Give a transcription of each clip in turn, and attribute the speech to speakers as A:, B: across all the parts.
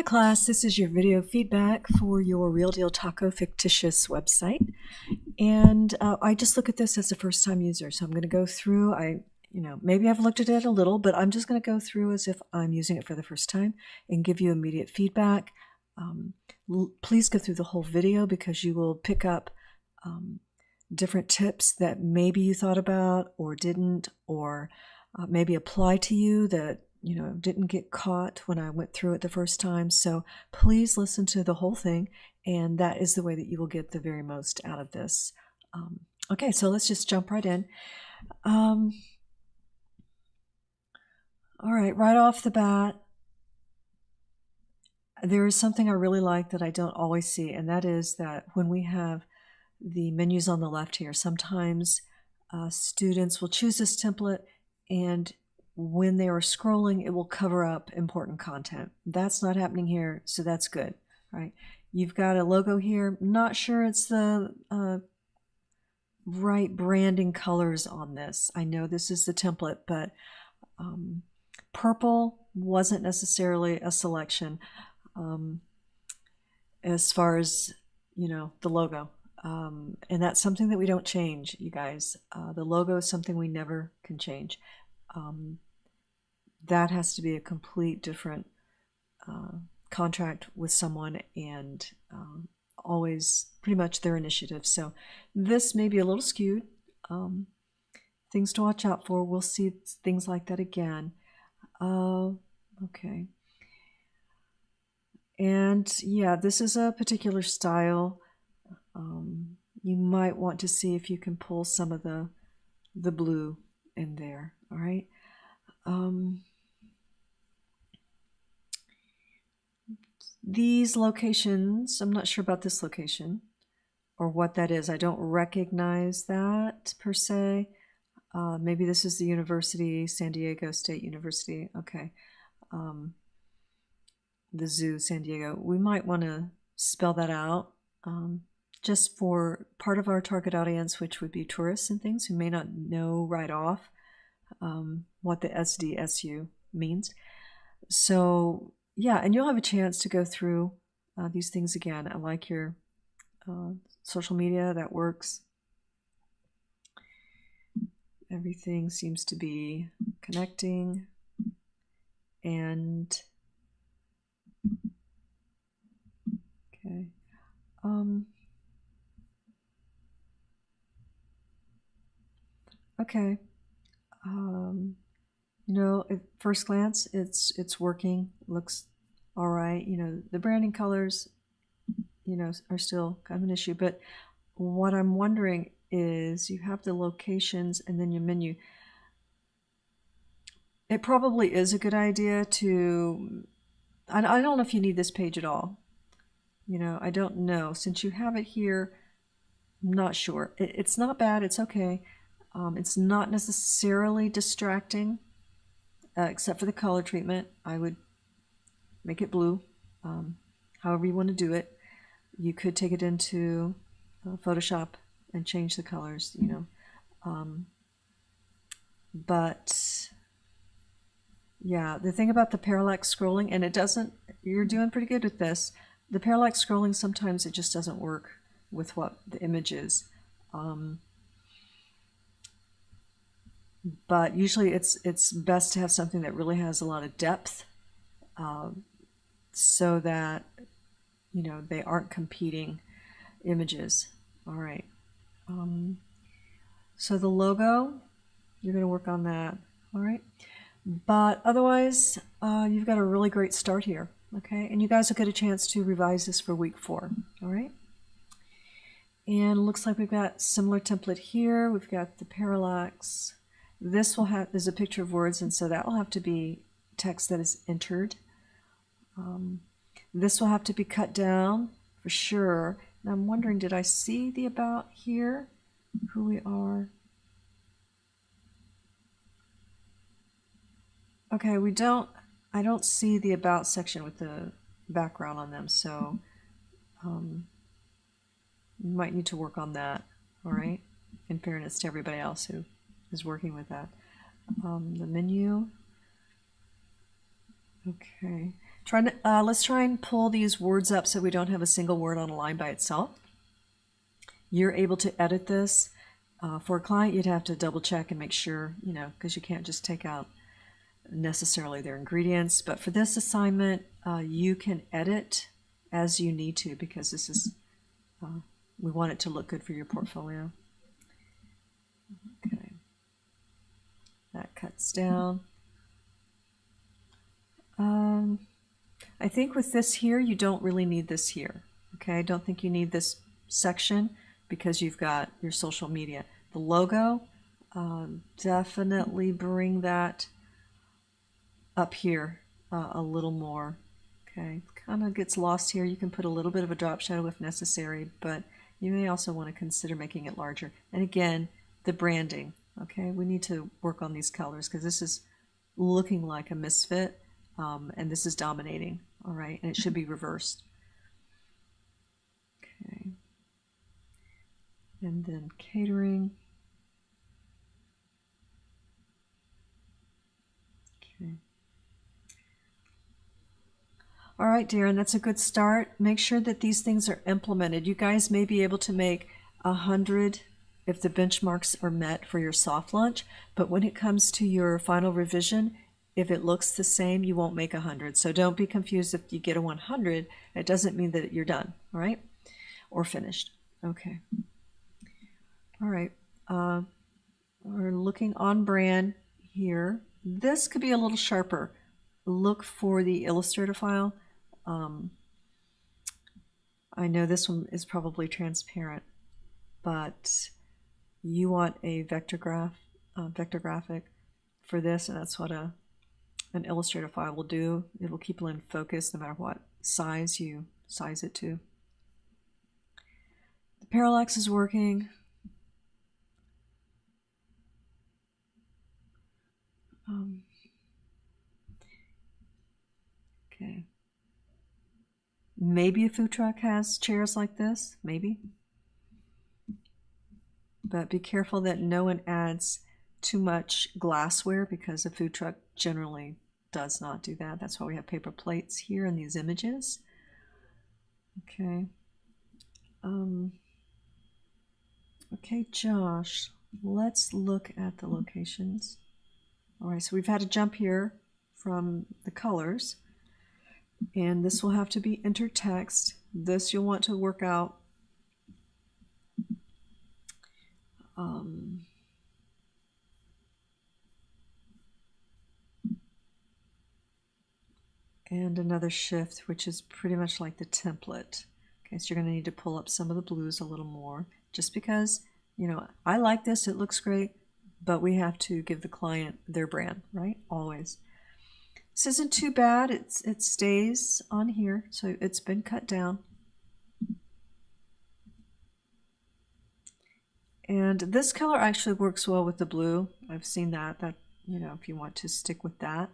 A: Hi class, this is your video feedback for your Real Deal Taco fictitious website. And I just look at this as a first time user. So I'm going to go through, maybe I've looked at it a little, but I'm just going to go through as if I'm using it for the first time and give you immediate feedback. Please go through the whole video because you will pick up different tips that maybe you thought about or didn't, or maybe apply to you that didn't get caught when I went through it the first time. So please listen to the whole thing, and that is the way that you will get the very most out of this. Okay, so let's just jump right in. All right, right off the bat, there is something I really like that I don't always see, and that is that when we have the menus on the left here, sometimes students will choose this template, and when they are scrolling, it will cover up important content. That's not happening here, so that's good, right? You've got a logo here. Not sure it's the right branding colors on this. I know this is the template, but purple wasn't necessarily a selection as far as, the logo. And that's something that we don't change, you guys. The logo is something we never can change. That has to be a complete different contract with someone, and always pretty much their initiative. So this may be a little skewed. Things to watch out for. We'll see things like that again. Okay. And yeah, this is a particular style. You might want to see if you can pull some of the blue in there. All right. These locations, I'm not sure about this location or what that is. I don't recognize that per se. Maybe this is the university, San Diego State University. Okay. The zoo, San Diego. We might want to spell that out just for part of our target audience, which would be tourists and things who may not know right off what the SDSU means. So yeah, and you'll have a chance to go through these things again. I like your social media. That works. Everything seems to be connecting. And okay. Okay. At first glance, it's working. Looks all right. The branding colors, are still kind of an issue. But what I'm wondering is, you have the locations and then your menu. It probably is a good idea to. I don't know if you need this page at all. I don't know. Since you have it here, I'm not sure. It's not bad. It's okay. It's not necessarily distracting, except for the color treatment. I would make it blue, however you want to do it. You could take it into Photoshop and change the colors, but yeah, the thing about the parallax scrolling, and you're doing pretty good with this. The parallax scrolling, sometimes it just doesn't work with what the image is. But usually it's best to have something that really has a lot of depth, so that they aren't competing images. All right. So the logo, you're going to work on that. All right. But otherwise, you've got a really great start here. Okay. And you guys will get a chance to revise this for week 4. All right. And it looks like we've got similar template here. We've got the parallax. This is a picture of words, and so that will have to be text that is entered. This will have to be cut down for sure. And I'm wondering, did I see the about here? Who we are? Okay, I don't see the about section with the background on them, so you might need to work on that, all right? In fairness to everybody else who is working with that. The menu. Okay. Let's try and pull these words up so we don't have a single word on a line by itself. You're able to edit this. For a client, you'd have to double check and make sure, because you can't just take out necessarily their ingredients. But for this assignment, you can edit as you need to, because this is, we want it to look good for your portfolio. Okay. That cuts down. I think with this here, you don't really need this here. Okay, I don't think you need this section because you've got your social media. The logo, definitely bring that up here a little more. Okay, kind of gets lost here. You can put a little bit of a drop shadow if necessary, but you may also want to consider making it larger. And again, the branding. Okay, we need to work on these colors because this is looking like a misfit, and this is dominating. All right, and it should be reversed. Okay, and then catering. Okay. All right, Darren, that's a good start. Make sure that these things are implemented. You guys may be able to make 100 if the benchmarks are met for your soft launch, but when it comes to your final revision, if it looks the same, you won't make 100. So don't be confused if you get a 100. It doesn't mean that you're done, all right? Or finished. Okay. All right. We're looking on brand here. This could be a little sharper. Look for the Illustrator file. I know this one is probably transparent, but you want a vector graphic for this, and that's what an Illustrator file will do. It will keep it in focus no matter what size you size it to. The parallax is working. Okay. Maybe a food truck has chairs like this, maybe. But be careful that no one adds too much glassware, because a food truck generally does not do that. That's why we have paper plates here in these images. Okay. Okay, Josh, let's look at the locations. All right, so we've had a jump here from the colors, and this will have to be intertext. This you'll want to work out. And another shift, which is pretty much like the template. Okay, so you're going to need to pull up some of the blues a little more, just because, I like this, it looks great, but we have to give the client their brand, right? Always. This isn't too bad. It stays on here, so it's been cut down. And this color actually works well with the blue. I've seen that, if you want to stick with that.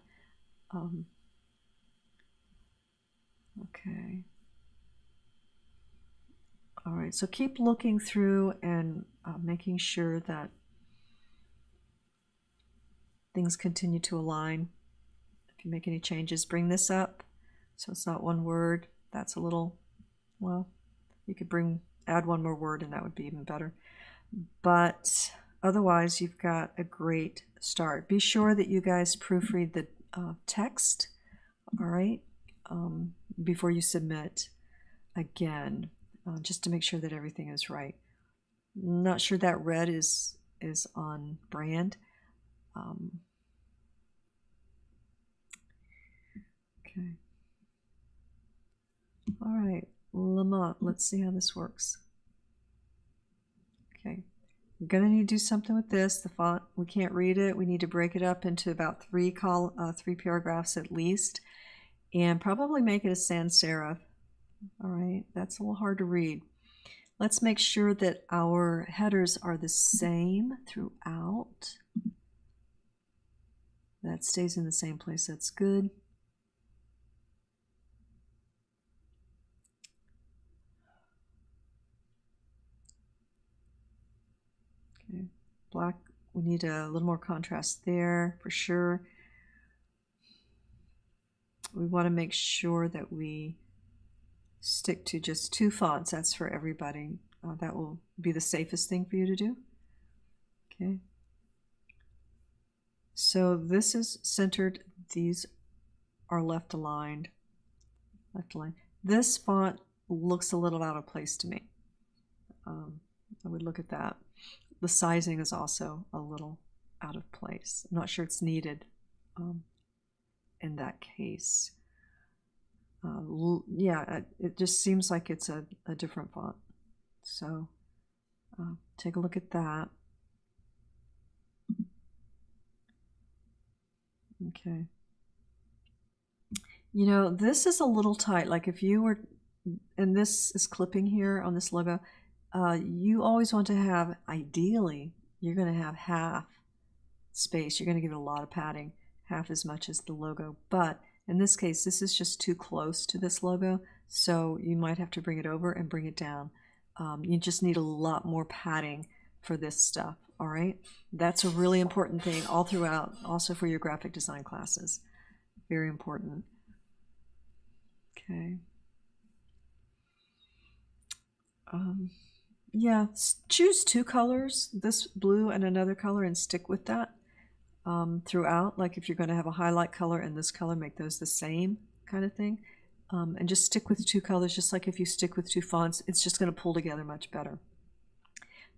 A: Okay. All right, so keep looking through and making sure that things continue to align. If you make any changes, bring this up so it's not one word. That's a little, well, you could add one more word and that would be even better. But otherwise, you've got a great start. Be sure that you guys proofread the text, all right, before you submit again, just to make sure that everything is right. I'm not sure that red is on brand. Okay. All right, Lamont, let's see how this works. Okay, we're going to need to do something with this. The font, we can't read it. We need to break it up into about three paragraphs at least, and probably make it a sans serif. All right, that's a little hard to read. Let's make sure that our headers are the same throughout. That stays in the same place. That's good. Okay, black, we need a little more contrast there for sure. we want to make sure that we stick to just 2 fonts. That's for everybody. That will be the safest thing for you to do. Okay. So this is centered. These are left aligned. Left aligned. This font looks a little out of place to me. I would look at that. The sizing is also a little out of place. I'm not sure it's needed in that case. Yeah, it just seems like it's a different font. So take a look at that. Okay. You know, this is a little tight. Like if you were, and this is clipping here on this logo, you always want to have, ideally, you're going to have half space. You're going to give it a lot of padding, half as much as the logo. But in this case, this is just too close to this logo, so you might have to bring it over and bring it down. You just need a lot more padding for this stuff, all right? That's a really important thing all throughout, also for your graphic design classes. Very important. Okay. Yeah, choose 2 colors, this blue and another color, and stick with that throughout. Like if you're going to have a highlight color and this color, make those the same kind of thing. And just stick with 2 colors, just like if you stick with 2 fonts, it's just going to pull together much better.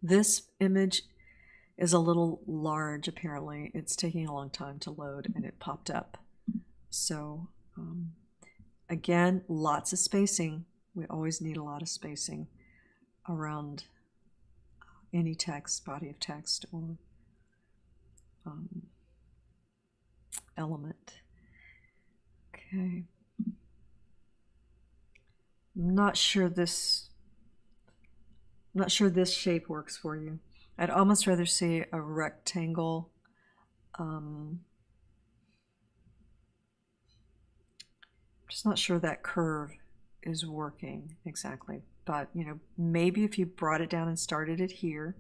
A: This image is a little large, apparently. It's taking a long time to load, and it popped up. So again, lots of spacing. We always need a lot of spacing around any text, body of text, or element. Okay. I'm not sure this shape works for you. I'd almost rather see a rectangle. Just not sure that curve is working exactly, but you know, maybe if you brought it down and started it here,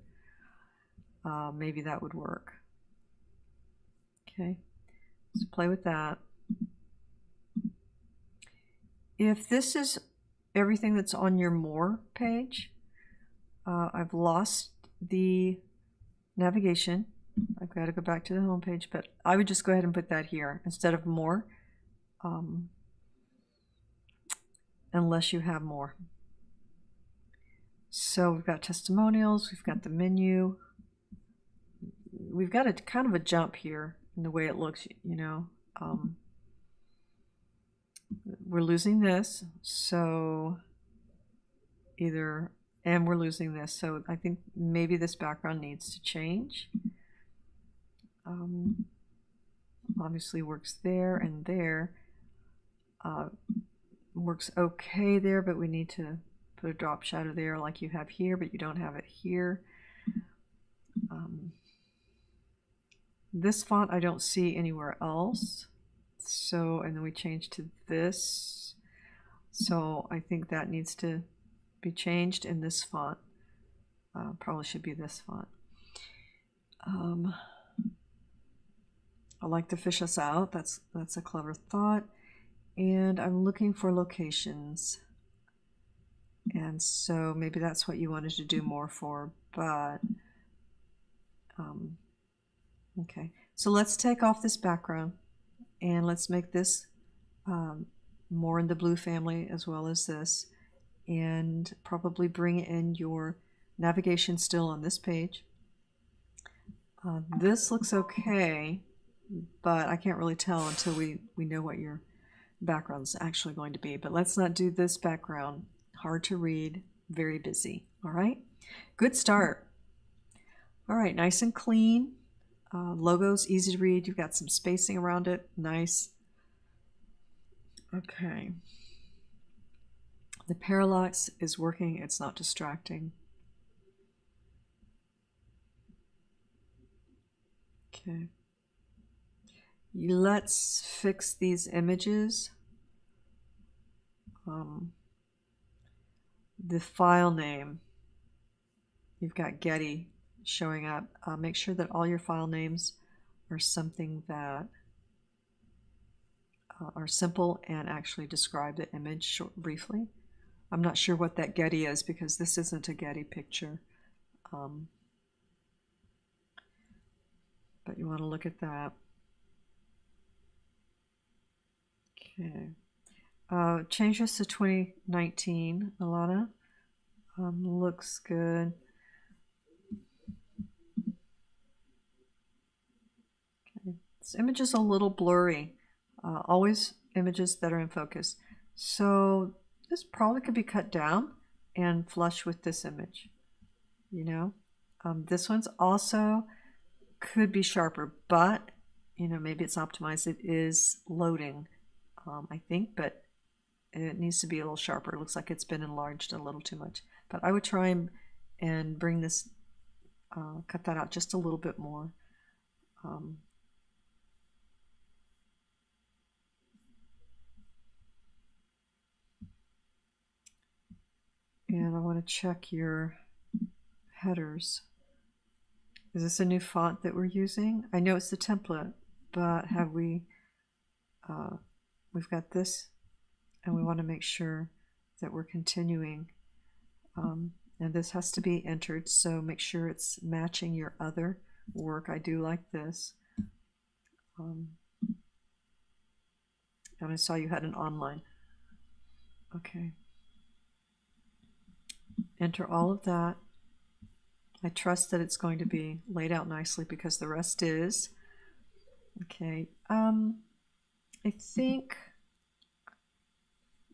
A: maybe that would work. Okay, so play with that. If this is everything that's on your More page, I've lost the navigation. I've got to go back to the home page, but I would just go ahead and put that here instead of More. Unless you have more. So we've got testimonials, we've got the menu, we've got a kind of a jump here in the way it looks, you know. We're losing this, so and we're losing this, so I think maybe this background needs to change. Obviously works there and there. Works okay there, but we need to put a drop shadow there like you have here, but you don't have it here. This font I don't see anywhere else. So, and then we change to this. So I think that needs to be changed in this font. Probably should be this font. I like to fish us out. That's a clever thought. And I'm looking for locations. And so maybe that's what you wanted to do more for, but okay. So let's take off this background and let's make this more in the blue family as well as this, and probably bring in your navigation still on this page. This looks okay, but I can't really tell until we know what your background's actually going to be. But let's not do this background. Hard to read, very busy. All right, good start. All right, nice and clean. Logo's easy to read. You've got some spacing around it. Nice. Okay. The parallax is working. It's not distracting. Okay. Let's fix these images. The file name, you've got Getty showing up. Make sure that all your file names are something that are simple and actually describe the image briefly. I'm not sure what that Getty is because this isn't a Getty picture. But you want to look at that. Okay. Change this to 2019, Alana. Looks good. Okay. This image is a little blurry. Always images that are in focus. So this probably could be cut down and flush with this image. You know, this one's also could be sharper, but you know, maybe it's optimized. It is loading, I think, but it needs to be a little sharper. It looks like it's been enlarged a little too much. But I would try and bring this, cut that out just a little bit more. And I want to check your headers. Is this a new font that we're using? I know it's the template, but have we've got this, and we want to make sure that we're continuing. And this has to be entered, so make sure it's matching your other work. I do like this. And I saw you had an online. Okay. Enter all of that. I trust that it's going to be laid out nicely because the rest is. Okay. I think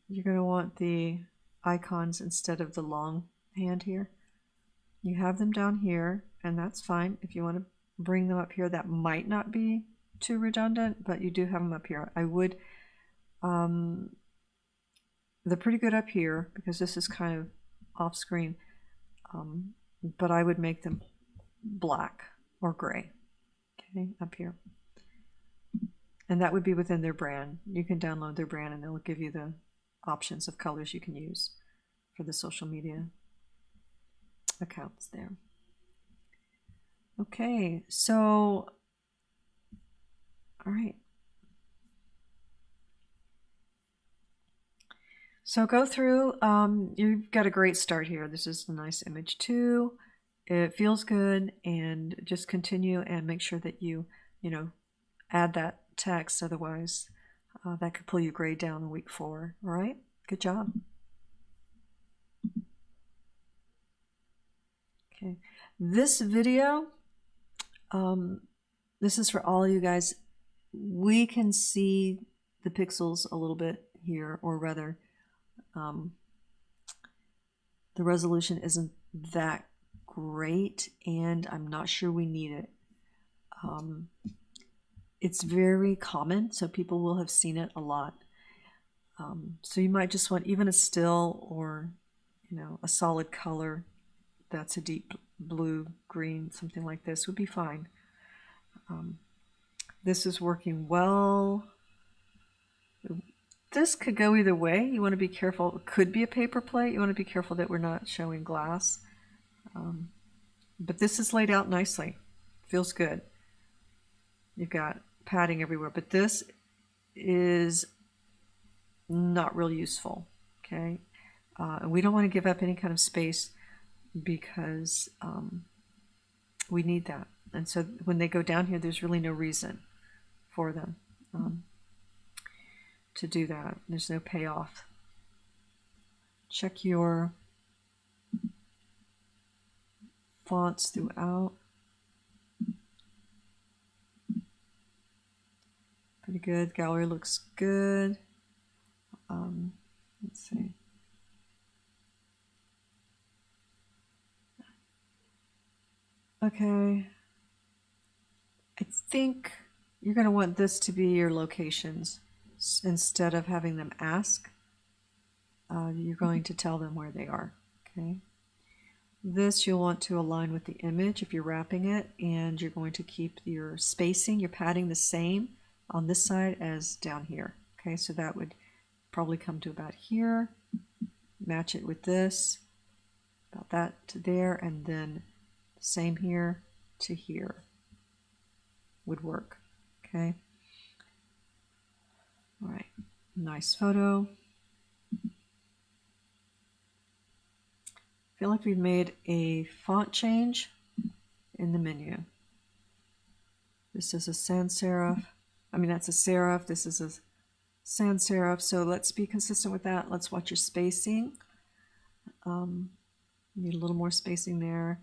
A: you're going to want the icons instead of the long hand here. You have them down here, and that's fine. If you want to bring them up here, that might not be too redundant, but you do have them up here. I would, they're pretty good up here because this is kind of off screen, but I would make them black or gray, okay, up here. And that would be within their brand. You can download their brand and they'll give you the options of colors you can use for the social media accounts there. Okay, so, all right. So go through, you've got a great start here. This is a nice image too. It feels good, and just continue and make sure that you add that text. Otherwise, that could pull your grade down in week 4. All right, good job. Okay, this video, this is for all you guys. We can see the pixels a little bit here, or rather, the resolution isn't that great, and I'm not sure we need it. It's very common, so people will have seen it a lot. So you might just want even a still, or a solid color that's a deep blue, green, something like this would be fine. This is working well. This could go either way. You want to be careful. It could be a paper plate. You want to be careful that we're not showing glass. But this is laid out nicely. Feels good. You've got padding everywhere, but this is not real useful. Okay, and we don't want to give up any kind of space because we need that. And so when they go down here, there's really no reason for them to do that. There's no payoff. Check your fonts throughout. Pretty good. Gallery looks good. Let's see. Okay. I think you're going to want this to be your locations. Instead of having them ask, you're going to tell them where they are. Okay. This you'll want to align with the image if you're wrapping it, and you're going to keep your spacing, your padding the same on this side as down here. Okay, so that would probably come to about here. Match it with this, about that to there, and then same here to here would work. Okay. All right, nice photo. I feel like we've made a font change in the menu. This is a sans serif. I mean, that's a serif. This is a sans serif. So let's be consistent with that. Let's watch your spacing. Need a little more spacing there.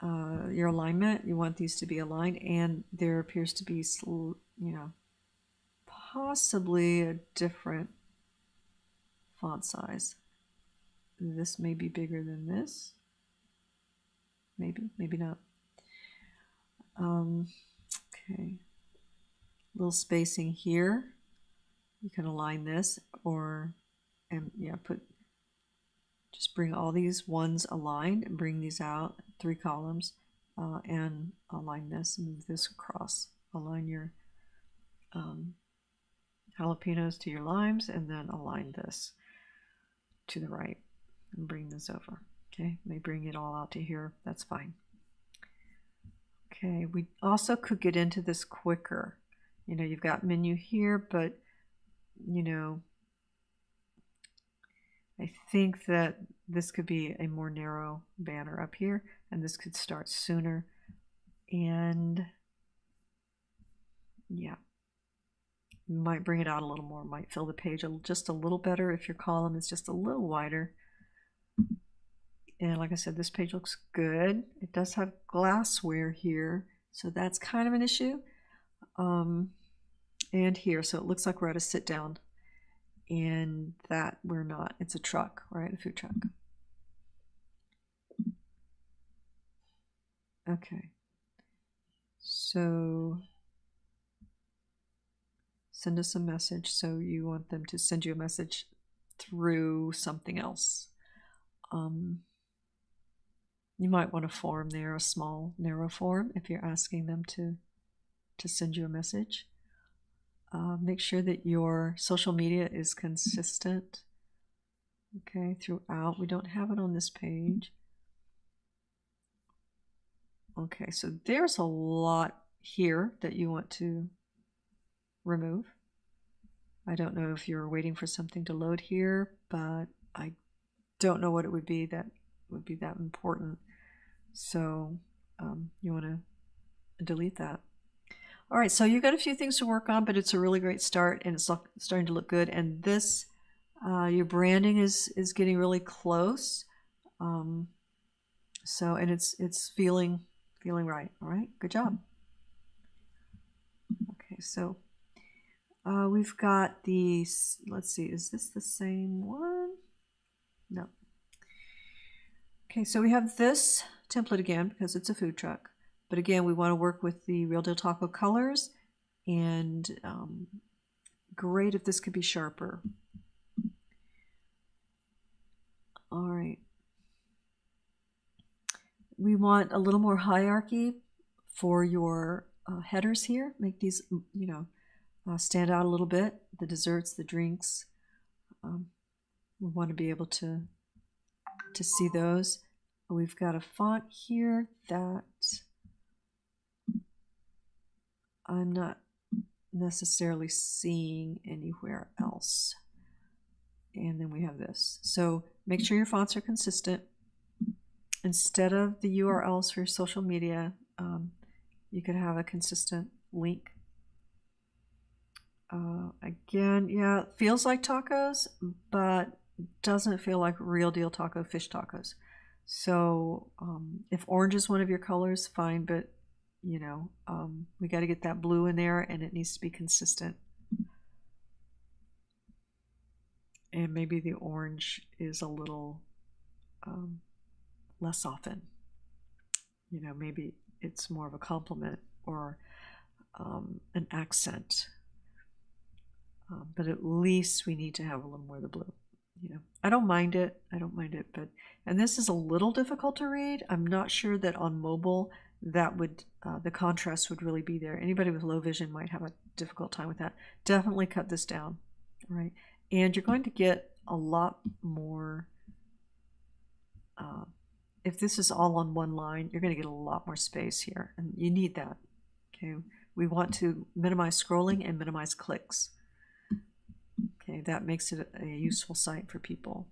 A: Your alignment, you want these to be aligned, and there appears to be, possibly a different font size. This may be bigger than this. Maybe, maybe not. Okay. Little spacing here. You can align this, or just bring all these ones aligned and bring these out 3 columns, and align this, move this across. Align your jalapenos to your limes, and then align this to the right and bring this over. Okay, may bring it all out to here. That's fine. Okay, we also could get into this quicker. You've got menu here, but I think that this could be a more narrow banner up here, and this could start sooner. And yeah, might bring it out a little more, might fill the page just a little better if your column is just a little wider. And like I said, this page looks good. It does have glassware here, so that's kind of an issue. And here, so it looks like we're at a sit down, and that we're not. It's a truck, right? A food truck. Okay. So send us a message. So you want them to send you a message through something else. You might want a form there, a small, narrow form, if you're asking them to send you a message. Make sure that your social media is consistent, okay, throughout. We don't have it on this page. Okay, so there's a lot here that you want to remove. I don't know if you're waiting for something to load here, but I don't know what it would be that would be that important. So you want to delete that. All right, so you've got a few things to work on, but it's a really great start, and it's starting to look good. And this, your branding is getting really close. So, and it's feeling right. All right, good job. Okay, so we've got these. Let's see, is this the same one? No. Okay, so we have this template again because it's a food truck. But again, we want to work with the Real Deal Taco colors, and great if this could be sharper. All right. We want a little more hierarchy for your headers here. Make these, stand out a little bit. The desserts, the drinks. We want to be able to see those. We've got a font here that I'm not necessarily seeing anywhere else. And then we have this. So make sure your fonts are consistent. Instead of the URLs for your social media, you could have a consistent link. Again, yeah, it feels like tacos, but doesn't feel like Real Deal Taco fish tacos. So if orange is one of your colors, fine, but we got to get that blue in there, and it needs to be consistent. And maybe the orange is a little less often. Maybe it's more of a compliment or an accent. But at least we need to have a little more of the blue. I don't mind it. But and this is a little difficult to read. I'm not sure that on mobile that would the contrast would really be there. Anybody with low vision might have a difficult time with that. Definitely cut this down. All right, and you're going to get a lot more. If this is all on one line, you're going to get a lot more space here, and you need that. Okay, we want to minimize scrolling and minimize clicks. Okay, that makes it a useful site for people.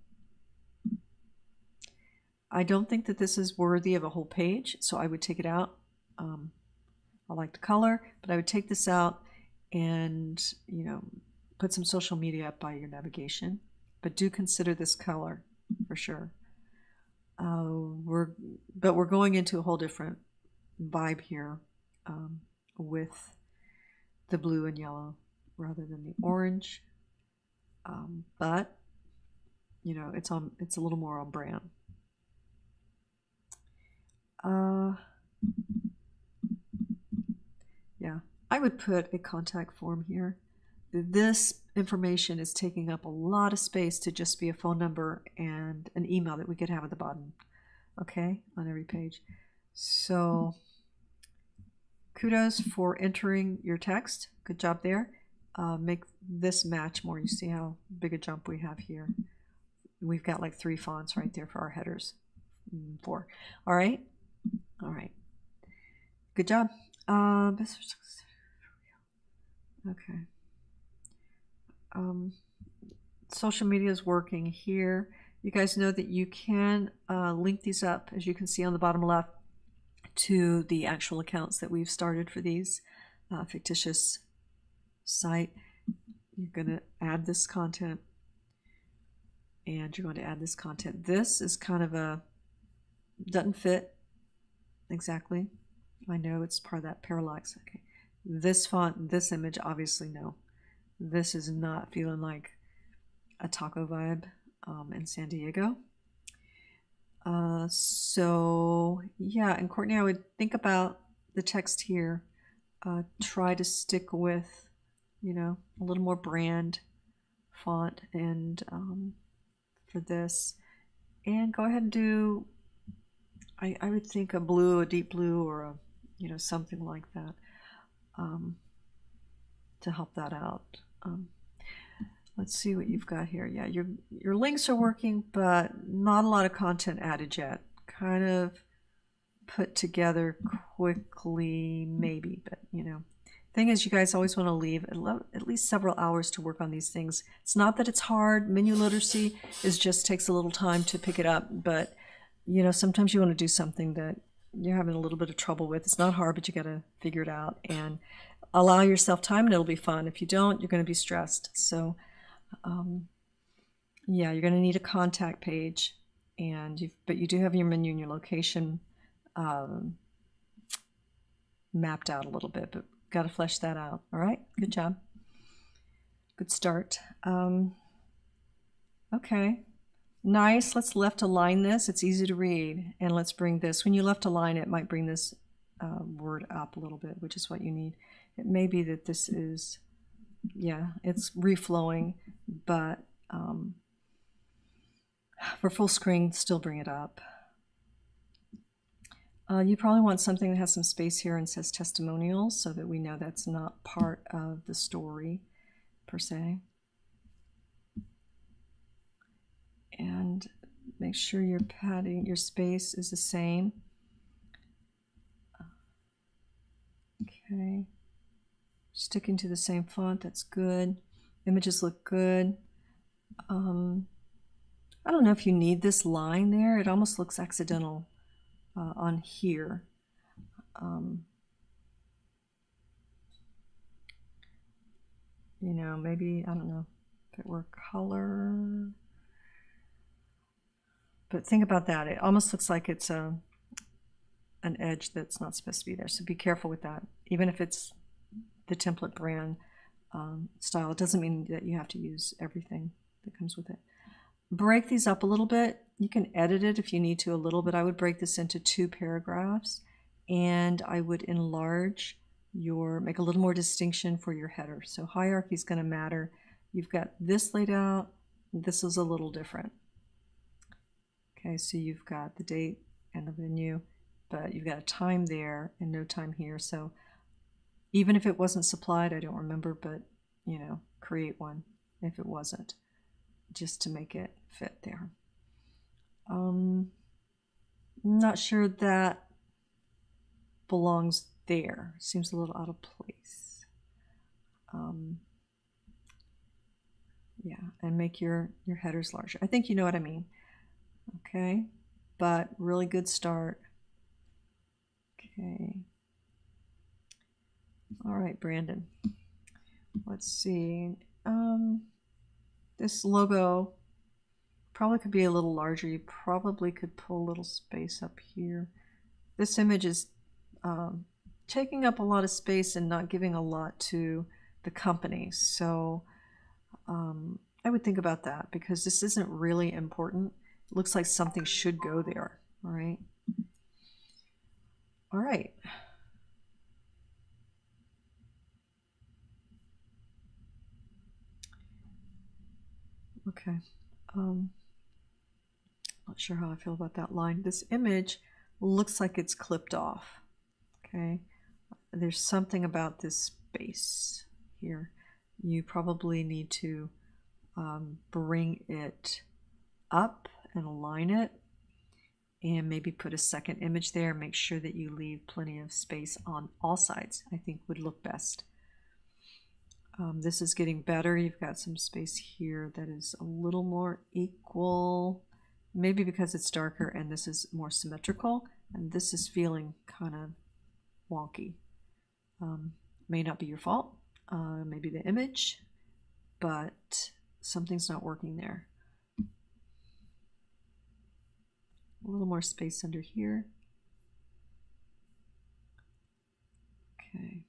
A: I don't think that this is worthy of a whole page, so I would take it out. I like the color, but I would take this out and, you know, put some social media up by your navigation. But do consider this color for sure. We're going into a whole different vibe here with the blue and yellow rather than the orange. But you know, it's a little more on brand. Yeah, I would put a contact form here. This information is taking up a lot of space to just be a phone number and an email that we could have at the bottom, okay, on every page. So kudos for entering your text. Good job there. Make this match more. You see how big a jump we have here. We've got like 3 fonts right there for our headers. 4. All right. All right. Good job. Okay. Social media is working here. You guys know that you can link these up, as you can see on the bottom left, to the actual accounts that we've started for these fictitious site. You're going to add this content, and you're going to add this content. This is kind of a, doesn't fit exactly. I know it's part of that parallax. Okay, this font, this image, obviously no. This is not feeling like a taco vibe in San Diego. So yeah, and Courtney, I would think about the text here. Try to stick with, you know, a little more brand font and for this, and go ahead and do, I would think a blue, a deep blue, or a, you know, something like that to help that out. Let's see what you've got here. Yeah, your links are working, but not a lot of content added yet. Kind of put together quickly, maybe, but you know. Thing is, you guys always want to leave at least several hours to work on these things. It's not that it's hard. Menu literacy just takes a little time to pick it up, but you know, sometimes you want to do something that you're having a little bit of trouble with. It's not hard, but you got to figure it out and allow yourself time, and it'll be fun. If you don't, you're going to be stressed. So yeah, you're going to need a contact page, and but you do have your menu and your location mapped out a little bit, but got to flesh that out. All right, good job. Good start. Okay, nice. Let's left align this. It's easy to read, and let's bring this. When you left align, it might bring this word up a little bit, which is what you need. It may be that this is, yeah, it's reflowing, but for full screen, still bring it up. You probably want something that has some space here and says testimonials, so that we know that's not part of the story per se. And make sure your padding, your space is the same. Okay. Sticking to the same font, that's good. Images look good. I don't know if you need this line there. It almost looks accidental on here. You know, maybe, I don't know if it were color. But think about that. It almost looks like it's an edge that's not supposed to be there. So be careful with that. Even if it's the template brand style, it doesn't mean that you have to use everything that comes with it. Break these up a little bit. You can edit it if you need to a little bit. I would break this into 2 paragraphs, and I would enlarge make a little more distinction for your header. So hierarchy is going to matter. You've got this laid out. This is a little different. Okay, so you've got the date and the venue, but you've got a time there and no time here. So even if it wasn't supplied, I don't remember, but you know, create one if it wasn't, just to make it fit there. Not sure that belongs there. Seems a little out of place. Yeah, and make your headers larger. I think you know what I mean. Okay, but really good start. Okay. All right, Brandon. Let's see. This logo probably could be a little larger. You probably could pull a little space up here. This image is taking up a lot of space and not giving a lot to the company. So I would think about that because this isn't really important. It looks like something should go there. All right. All right. Okay. Not sure how I feel about that line. This image looks like it's clipped off. Okay. There's something about this space here. You probably need to bring it up and align it, and maybe put a second image there. Make sure that you leave plenty of space on all sides. I think would look best. This is getting better. You've got some space here that is a little more equal, maybe because it's darker and this is more symmetrical, and this is feeling kind of wonky. May not be your fault, maybe the image, but something's not working there. A little more space under here. Okay.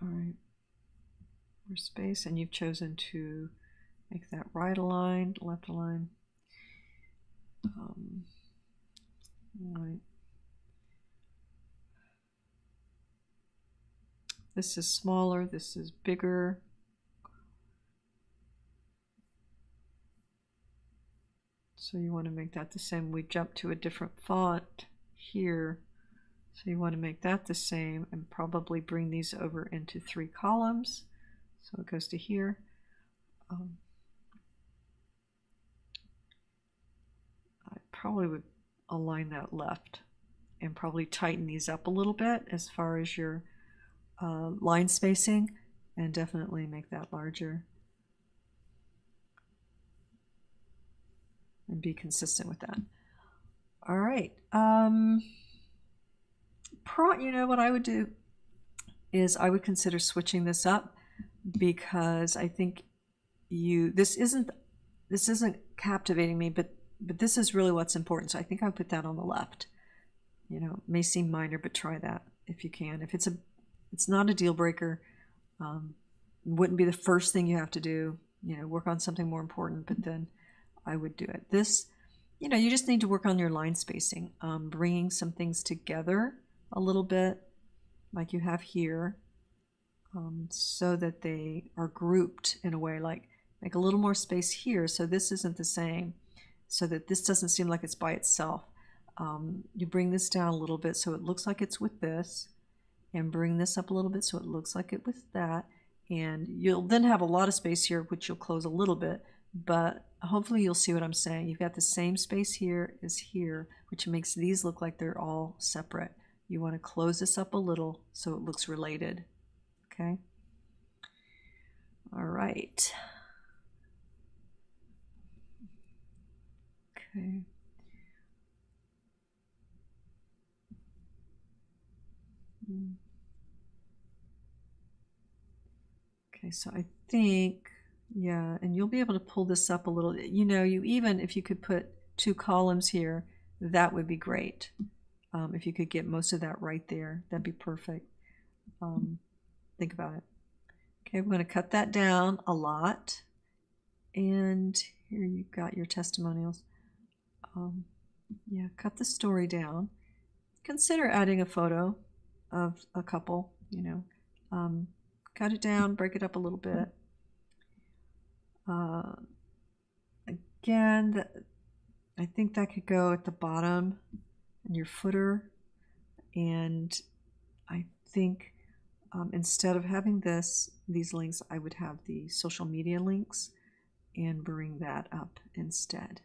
A: All right. More space, and you've chosen to make that right aligned, left aligned. All right. This is smaller, this is bigger. So you want to make that the same. We jump to a different font here. So you want to make that the same and probably bring these over into 3 columns. So it goes to here. I probably would align that left and probably tighten these up a little bit as far as your line spacing, and definitely make that larger and be consistent with that. All right. You know what I would do is I would consider switching this up, because I think this isn't captivating me, but this is really what's important. So I think I would put that on the left. You know, it may seem minor, but try that if you can. If it's not a deal breaker, wouldn't be the first thing you have to do. You know, work on something more important, but then I would do it. This, you know, you just need to work on your line spacing, bringing some things together a little bit, like you have here, so that they are grouped in a way, like make a little more space here so this isn't the same, so that this doesn't seem like it's by itself. You bring this down a little bit so it looks like it's with this, and bring this up a little bit so it looks like it with that, and you'll then have a lot of space here, which you'll close a little bit, but hopefully you'll see what I'm saying. You've got the same space here as here, which makes these look like they're all separate. You want to close this up a little so it looks related. Okay. All right. Okay. Okay, so I think, yeah, and you'll be able to pull this up a little. You know, if you could put 2 columns here, that would be great. If you could get most of that right there, that'd be perfect. Think about it. Okay, we're going to cut that down a lot. And here you've got your testimonials. Yeah, cut the story down. Consider adding a photo of a couple, you know. Cut it down, break it up a little bit. Again, I think that could go at the bottom in your footer. And I think instead of having these links, I would have the social media links and bring that up instead.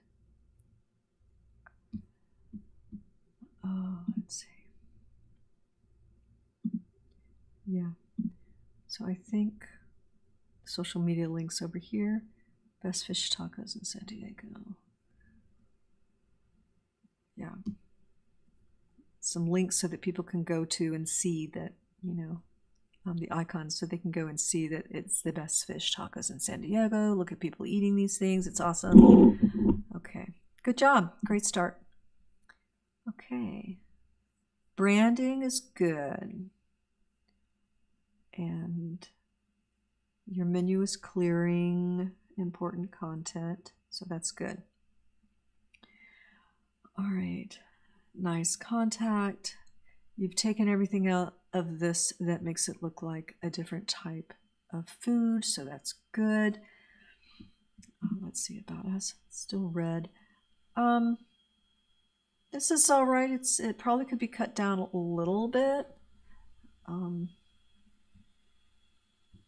A: Let's see. Yeah. So I think social media links over here. Best fish tacos in San Diego. Yeah. Some links so that people can go to and see that, you know, the icons, so they can go and see that it's the best fish tacos in San Diego. Look at people eating these things. It's awesome. Okay. Good job. Great start. Okay. Branding is good. And your menu is clearing important content, so that's good. All right. Nice contact. You've taken everything out of this that makes it look like a different type of food, so that's good. Let's see about us. Still red. This is all right. It probably could be cut down a little bit.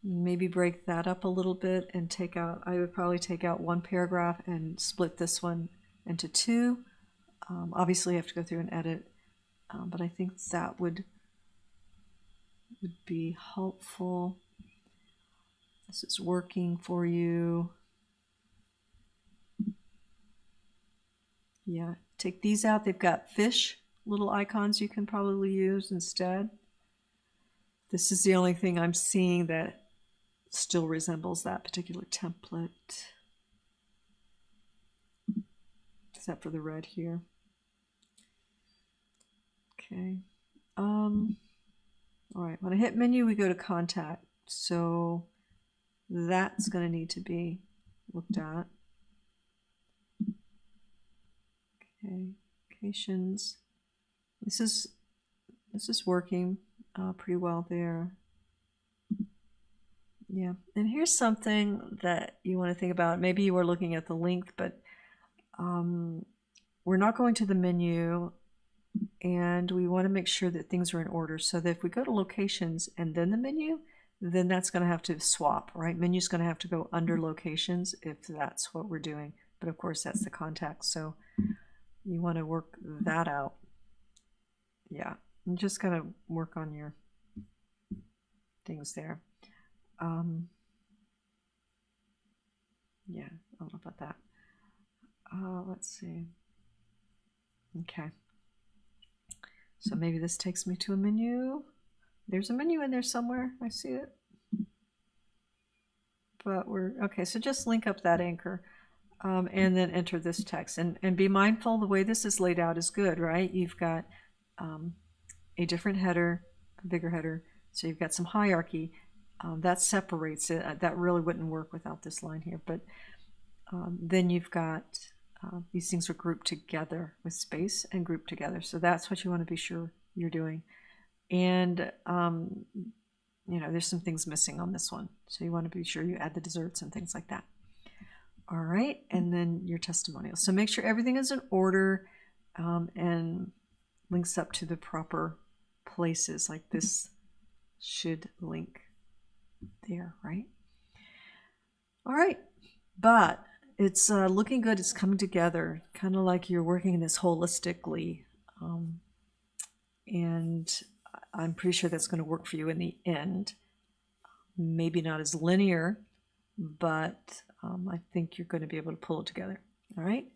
A: Maybe break that up a little bit and take out, I would probably take out one paragraph and split this one into two. Obviously you have to go through and edit, but I think that would be helpful. This is working for you. Yeah, take these out. They've got fish little icons you can probably use instead. This is the only thing I'm seeing that still resembles that particular template, except for the red here. Okay. All right, when I hit menu, we go to contact. So that's going to need to be looked at. Okay, locations. This is working pretty well there. Yeah, and here's something that you want to think about. Maybe you were looking at the length, but we're not going to the menu, and we want to make sure that things are in order, so that if we go to locations and then the menu, then that's going to have to swap, right? Menu's going to have to go under locations if that's what we're doing. But of course, that's the context, so you want to work that out. Yeah, I'm just going to work on your things there. Yeah, I don't know about that. Let's see. Okay. So maybe this takes me to a menu. There's a menu in there somewhere. I see it. But okay, so just link up that anchor and then enter this text. And be mindful the way this is laid out is good, right? You've got a different header, a bigger header. So you've got some hierarchy. That separates it. That really wouldn't work without this line here. But then you've got these things are grouped together with space and grouped together. So that's what you want to be sure you're doing. And, you know, there's some things missing on this one. So you want to be sure you add the desserts and things like that. All right. And then your testimonials. So make sure everything is in order and links up to the proper places. Like this should link there, right? All right. But it's looking good. It's coming together, kind of like you're working this holistically. And I'm pretty sure that's going to work for you in the end. Maybe not as linear, but I think you're going to be able to pull it together. All right.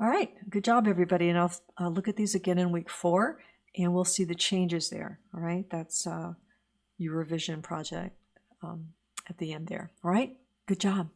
A: All right. Good job, everybody. And I'll look at these again in week 4, and we'll see the changes there. All right. That's your revision project at the end there. All right. Good job.